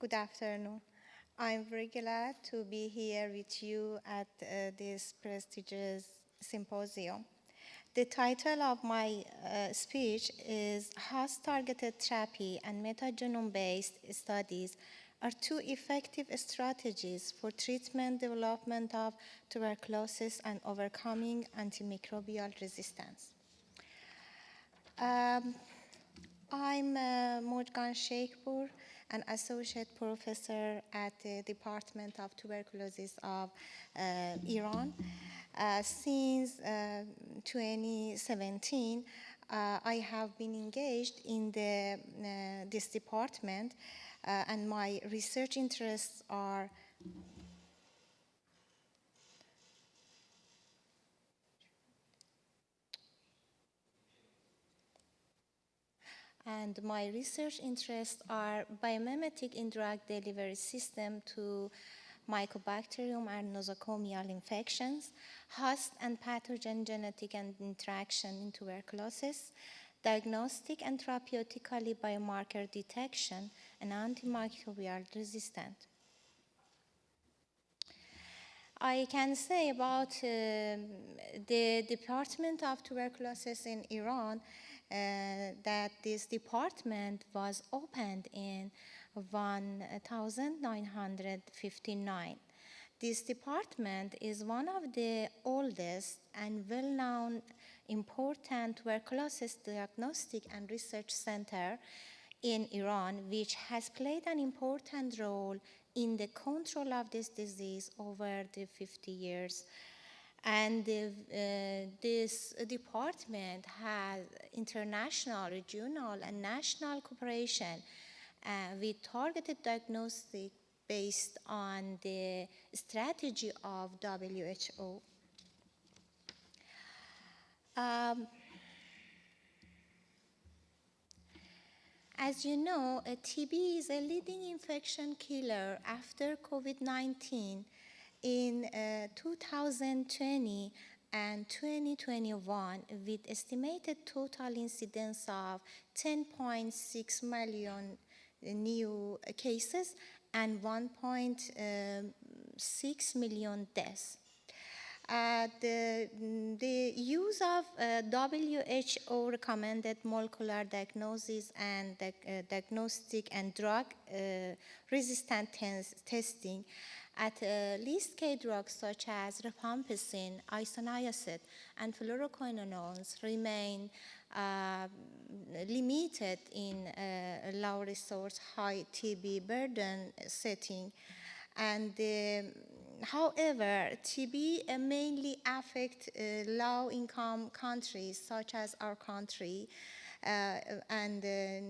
Good afternoon. I'm very glad to be here with you at this prestigious symposium. The title of my speech is Host-Targeted Therapy and Metagenome-Based Studies are two effective strategies for treatment development of tuberculosis and overcoming antimicrobial resistance. I'm Mojhan Sheykhpor, an associate professor at the Department of Tuberculosis of Iran. Since 2017, I have been engaged in this department, and my research interests are biomimetic in drug delivery system to mycobacterium and nosocomial infections, host and pathogen genetic and interaction in tuberculosis, diagnostic and therapeutically biomarker detection, and antimicrobial resistance. I can say about the Department of Tuberculosis in Iran that this department was opened in 1959. This department is one of the oldest and well-known important tuberculosis diagnostic and research center in Iran, which has played an important role in the control of this disease over the 50 years. And this department has international, regional, and national cooperation with targeted diagnostic based on the strategy of WHO. As you know, TB is a leading infection killer after COVID-19. In 2020 and 2021, with estimated total incidence of 10.6 million new cases and 1.6 million deaths. The use of WHO recommended molecular diagnosis and diagnostic and drug resistant testing at least K drugs such as rifampicin, isoniazid, and fluoroquinolones remain limited in low resource, high TB burden setting. And however, TB mainly affects low-income countries such as our country, and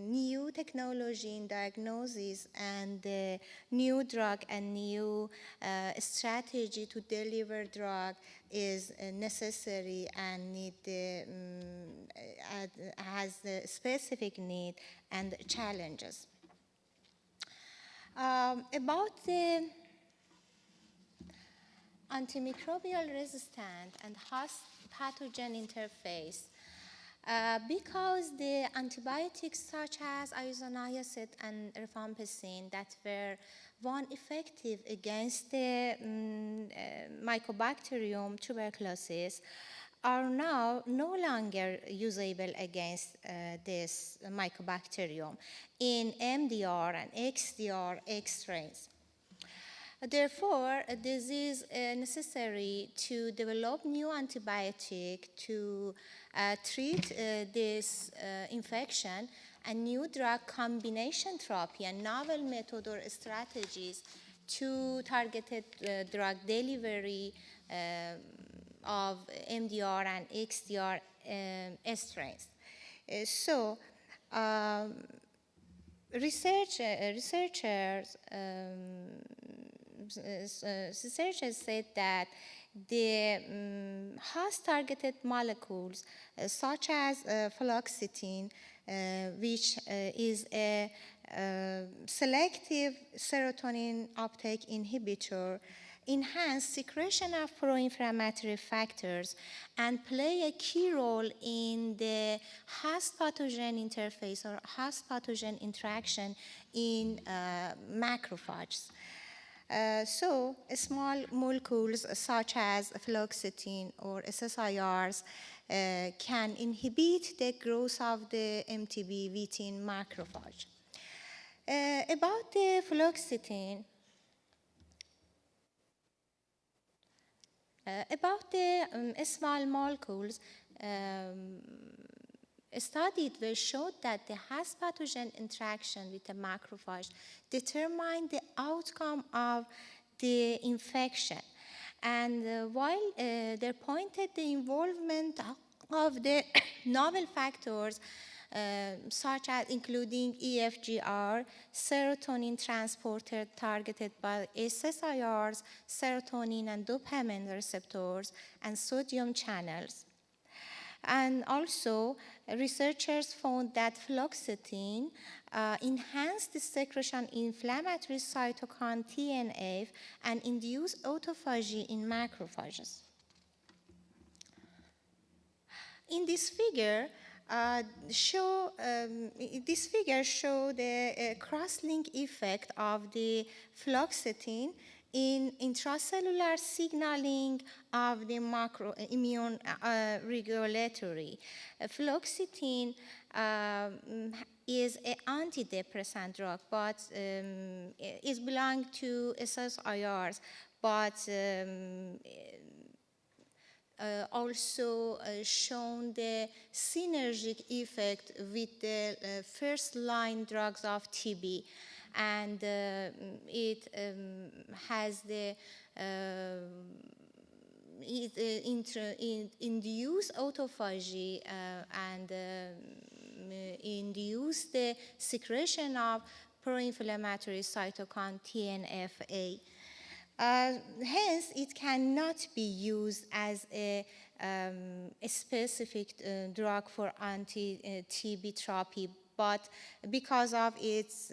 new technology in diagnosis and new drug and new strategy to deliver drug is necessary and has a specific need and challenges. About the antimicrobial resistant and host pathogen interface, because the antibiotics such as isoniazid and rifampicin that were one effective against the mycobacterium tuberculosis are now no longer usable against this mycobacterium in MDR and XDR strains. Therefore, this is necessary to develop new antibiotic to treat this infection, and new drug combination therapy and novel method or strategies to targeted drug delivery of MDR and XDR strains. Researchers said that the host-targeted molecules such as fluoxetine, which is a selective serotonin uptake inhibitor, enhance secretion of pro-inflammatory factors and play a key role in the host-pathogen interface or host-pathogen interaction in macrophages. So small molecules such as fluoxetine or SSIRs can inhibit the growth of the MTB within macrophage. About the fluoxetine, about the small molecules, studies were showed that the host pathogen interaction with the macrophage determined the outcome of the infection. And while they pointed the involvement of the novel factors such as including EFGR, serotonin transporter targeted by SSIRs, serotonin and dopamine receptors, and sodium channels. And also, researchers found that fluoxetine enhanced the secretion of inflammatory cytokine TNF and induced autophagy in macrophages. In this figure, show the cross-link effect of the fluoxetine in intracellular signaling of the macroimmune regulatory. Fluoxetine is an antidepressant drug, but it belongs to SSIRs, but also shown the synergic effect with the first-line drugs of TB, and it has the induce autophagy and induce the secretion of pro-inflammatory cytokine TNF-A. Hence, it cannot be used as a specific drug for anti-TB therapy, but because of its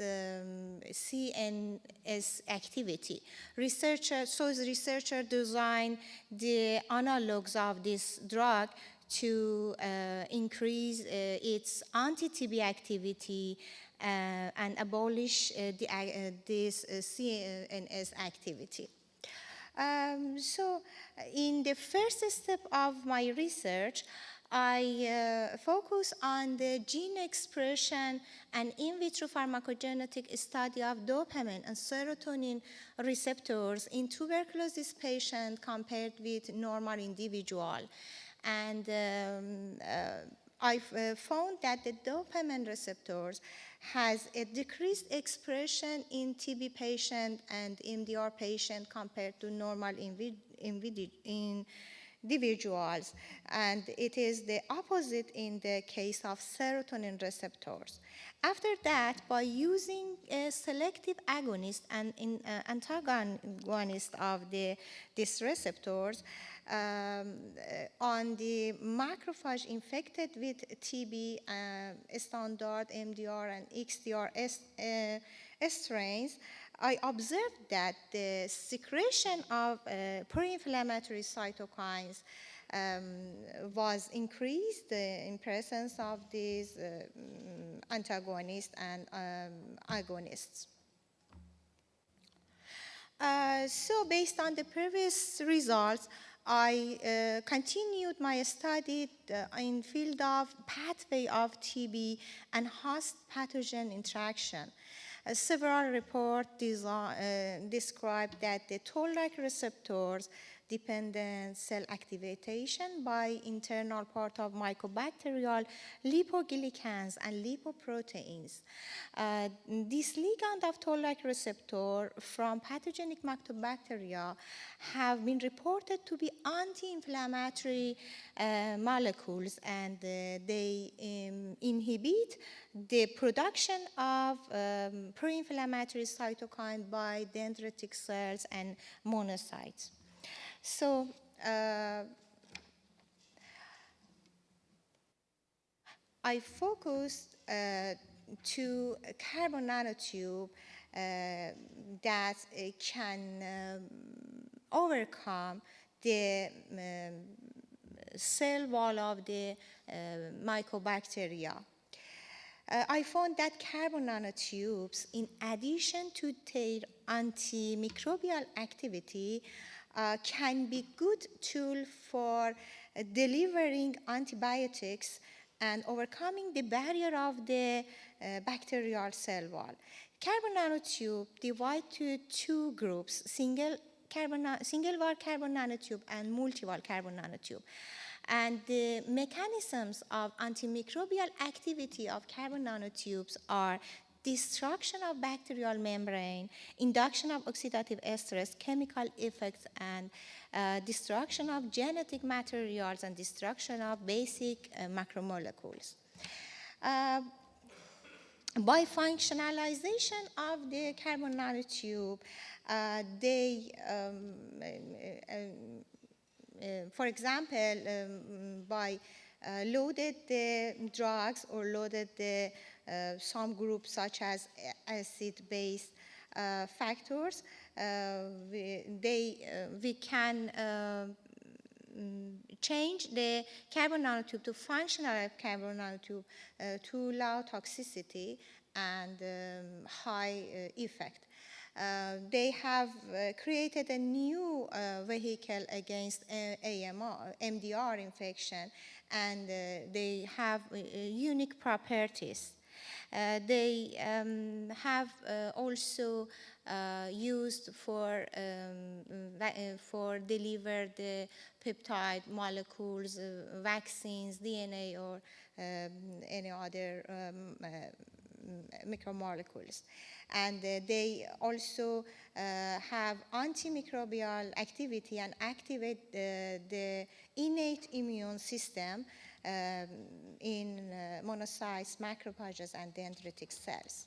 CNS activity. Researchers designed the analogs of this drug to increase its anti-TB activity and abolish this CNS activity. So in the first step of my research, I focus on the gene expression and in vitro pharmacogenetic study of dopamine and serotonin receptors in tuberculosis patients compared with normal individual. And I found that the dopamine receptors has a decreased expression in TB patient and MDR patient compared to normal individuals, and it is the opposite in the case of serotonin receptors. After that, by using a selective agonist and antagonist of these receptors on the macrophage infected with TB, standard MDR and XDR strains, I observed that the secretion of pro-inflammatory cytokines was increased in presence of these antagonists and agonists. So based on the previous results, I continued my study in field of pathway of TB and host pathogen interaction. Several reports describe that the toll-like receptors dependent cell activation by internal part of mycobacterial lipoglycans and lipoproteins. This ligand of toll-like receptor from pathogenic mycobacteria have been reported to be anti-inflammatory molecules, and they inhibit the production of pro-inflammatory cytokine by dendritic cells and monocytes. So I focused to carbon nanotube that can overcome the cell wall of the mycobacteria. I found that carbon nanotubes, in addition to their antimicrobial activity, can be good tool for delivering antibiotics and overcoming the barrier of the bacterial cell wall. Carbon nanotube divide to two groups, single wall carbon nanotube and multi-wall carbon nanotube. And the mechanisms of antimicrobial activity of carbon nanotubes are destruction of bacterial membrane, induction of oxidative stress, chemical effects, and destruction of genetic materials and destruction of basic macromolecules. By functionalization of the carbon nanotube, they for example, by loaded the drugs or loaded the some groups such as acid-base factors, we can change the carbon nanotube to functional carbon nanotube to low toxicity and high effect. They have created a new vehicle against AMR, MDR infection, and they have unique properties. They have also used for deliver the peptide molecules, vaccines, DNA, or any other macromolecules. And they also have antimicrobial activity and activate the innate immune system in monocytes, macrophages, and dendritic cells.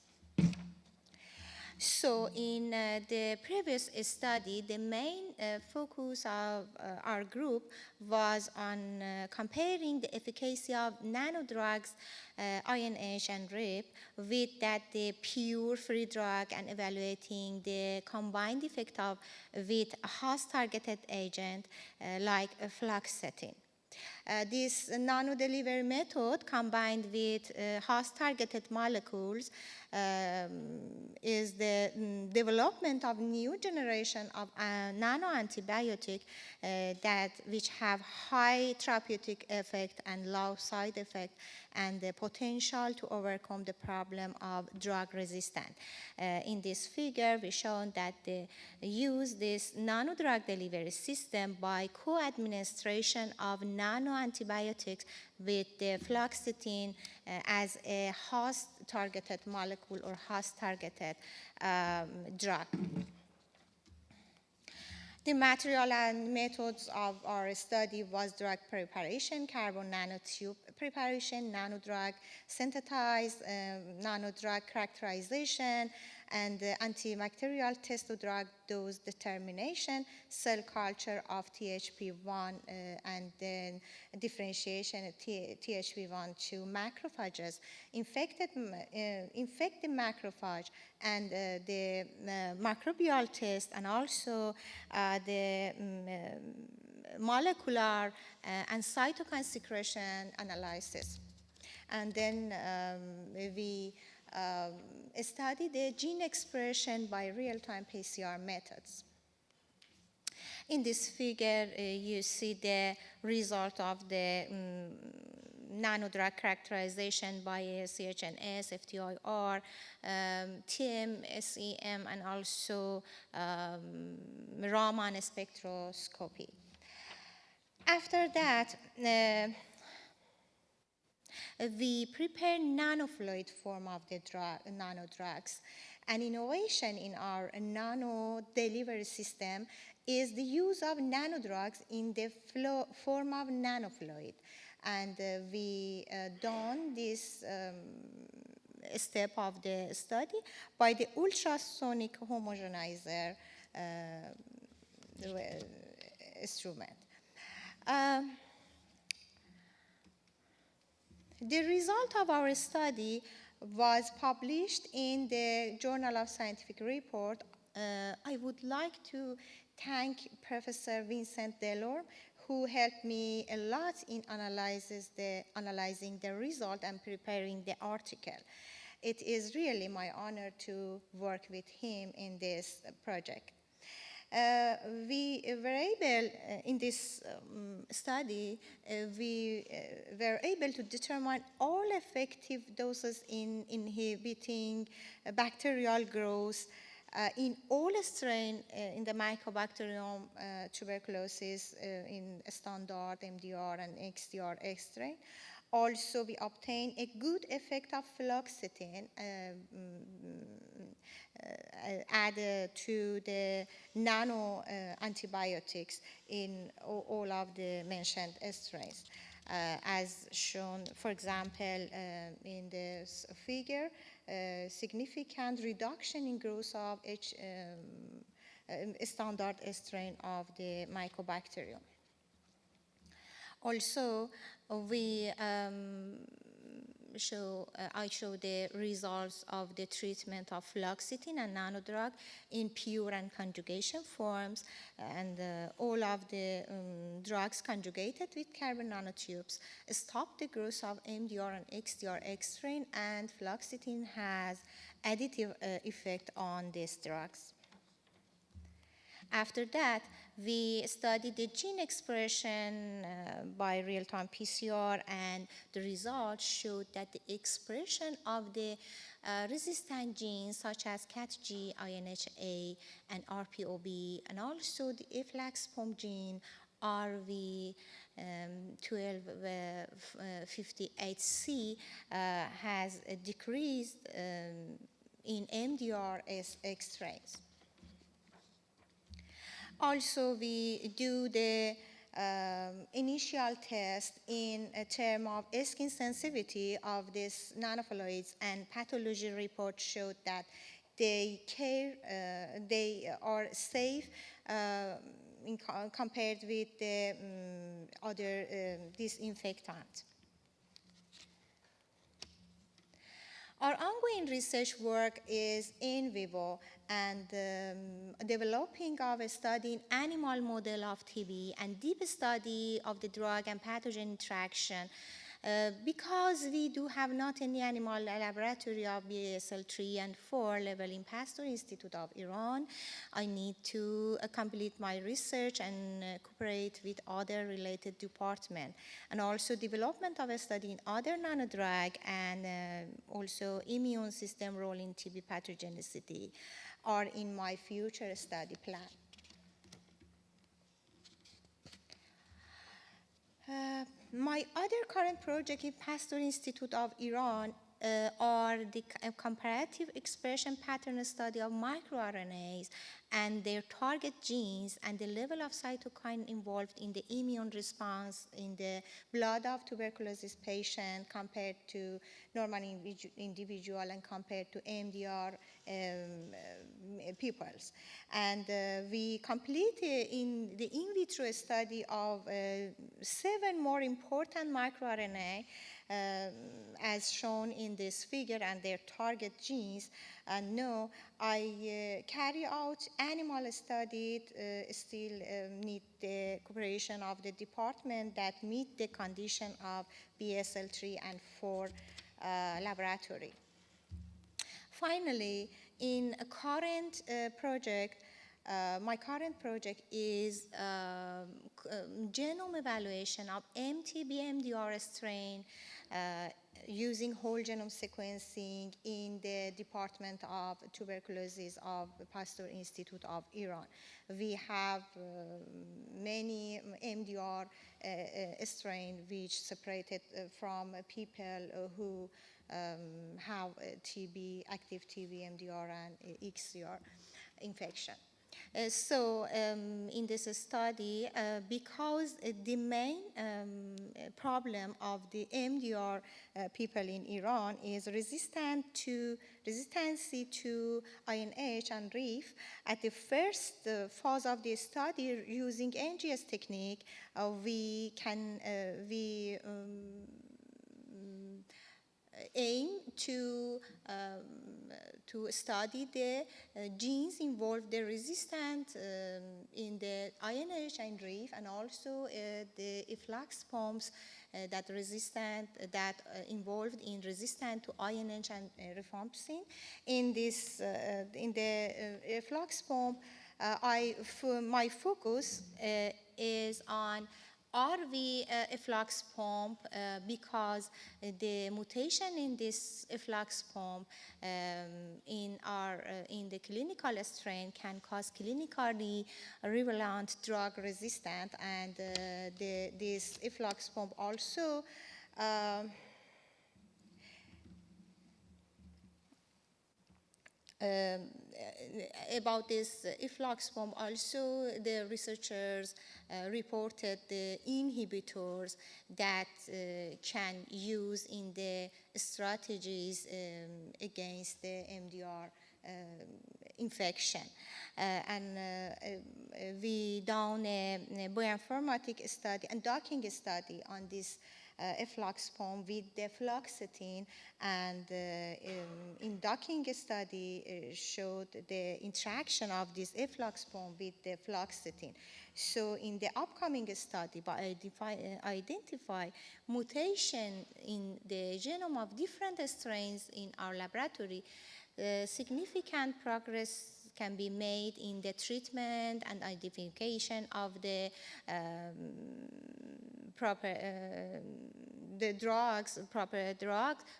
So in the previous study, the main focus of our group was on comparing the efficacy of nanodrugs, INH and RIP, with that the pure free drug, and evaluating the combined effect of with host-targeted agent like fluoxetine. This nano-delivery method combined with host-targeted molecules is the development of new generation of nano-antibiotic which have high therapeutic effect and low side effect, and the potential to overcome the problem of drug resistance. In this figure, we shown that they use this nano-drug delivery system by co-administration of nano-antibiotics with the fluoxetine as a host-targeted molecule or host-targeted drug. The material and methods of our study was drug preparation, carbon nanotube preparation, nanodrug synthesized, nanodrug characterization, and antibacterial test of drug dose determination, cell culture of THP1, and then differentiation of THP1 to macrophages, infect the macrophage, and the microbial test, and also the molecular and cytokine secretion analysis. And then we study the gene expression by real-time PCR methods. In this figure, you see the result of the nanodrug characterization by CHNS, FTIR, TM, SEM, and also Raman spectroscopy. After that, we prepare nanofluid form of the nanodrugs. An innovation in our nano delivery system is the use of nanodrugs in the form of nanofluid. And we done this step of the study by the ultrasonic homogenizer instrument. The result of our study was published in the Journal of Scientific Report. I would like to thank Professor Vincent Delorme, who helped me a lot in analyzing the result and preparing the article. It is really my honor to work with him in this project. We were able, in this study, we were able to determine all effective doses in inhibiting bacterial growth in all strains in the Mycobacterium tuberculosis in standard MDR and XDR strain. Also, we obtained a good effect of fluoxetine added to the nano antibiotics in all of the mentioned strains. As shown, for example, in this figure, significant reduction in growth of standard strain of the Mycobacterium. Also, I show the results of the treatment of fluoxetine and nanodrug in pure and conjugation forms, and all of the drugs conjugated with carbon nanotubes stop the growth of MDR and XDR strain, and fluoxetine has additive effect on these drugs. After that, we studied the gene expression by real-time PCR, and the results showed that the expression of the resistant genes such as CATG, INHA, and RPOB, and also the AFLAX-POM gene, RV1258C, has decreased in MDR strains. Also, we do the initial test in a term of skin sensitivity of these nanofluids, and pathology report showed that they are safe compared with the other disinfectants. Our ongoing research work is in vivo and developing of a study in animal model of TB and deep study of the drug and pathogen interaction. Because we do have not any animal laboratory of BASL 3 and 4 level in Pasteur Institute of Iran, I need to complete my research and cooperate with other related departments. And also development of a study in other nanodrug and also immune system role in TB pathogenicity are in my future study plan. My other current project in Pasteur Institute of Iran are the comparative expression pattern study of microRNAs and their target genes and the level of cytokine involved in the immune response in the blood of tuberculosis patient compared to normal individual and compared to MDR peoples. And we completed in the in vitro study of 7 more important microRNA as shown in this figure and their target genes. And now I carry out animal study, still need the cooperation of the department that meet the condition of BSL 3 and 4 laboratory. Finally, in a current project, my current project is genome evaluation of MTB-MDR strain using whole genome sequencing in the Department of Tuberculosis of Pasteur Institute of Iran. We have many MDR strain which separated from people who have TB, active TB, MDR, and XDR infection. So in this study, because the main problem of the MDR people in Iran is resistance to INH and RIF, at the first phase of the study using NGS technique, we aim to study the genes involved, the resistant in the INH and RIF, and also the efflux pumps that involved in resistant to INH and rifampicin. In this, in the efflux pump, my focus is on RV efflux pump because the mutation in this efflux pump in the clinical strain can cause clinically relevant drug resistant, and this efflux pump also about this efflux pump, also the researchers reported the inhibitors that can use in the strategies against the MDR infection. We done a bioinformatic study and docking study on this efflux pump with the fluoxetine, and in docking study showed the interaction of this efflux pump with the fluoxetine. So in the upcoming study, by identify mutation in the genome of different strains in our laboratory, significant progress can be made in the treatment and identification of the proper drugs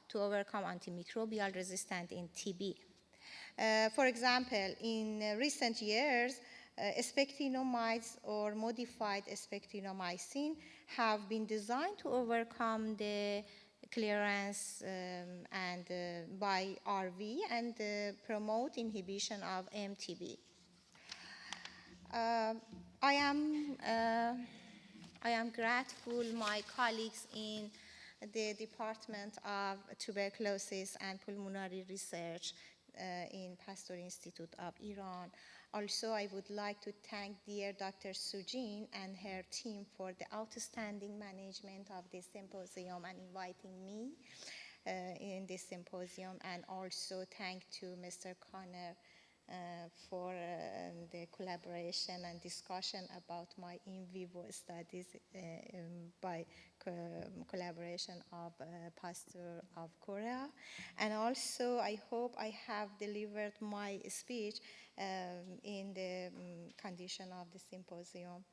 to overcome antimicrobial resistance in TB. For example, in recent years, spectinomides or modified spectinomycin have been designed to overcome the clearance by RV and promote inhibition of MTB. I am grateful my colleagues in the Department of Tuberculosis and Pulmonary Research in Pasteur Institute of Iran. Also, I would like to thank dear Dr. Sujin and her team for the outstanding management of this symposium and inviting me in this symposium, and also thank to Mr. Connor for the collaboration and discussion about my in vivo studies by collaboration of Pasteur of Korea. And also, I hope I have delivered my speech in the condition of the symposium.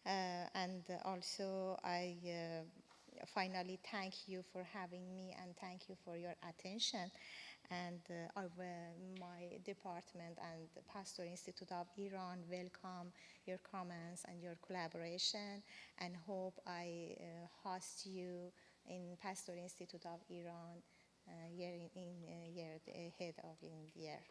And also, I finally thank you for having me, and thank you for your attention. And my department and the Pasteur Institute of Iran welcome your comments and your collaboration, and hope I host you in Pasteur Institute of Iran year ahead of in the year.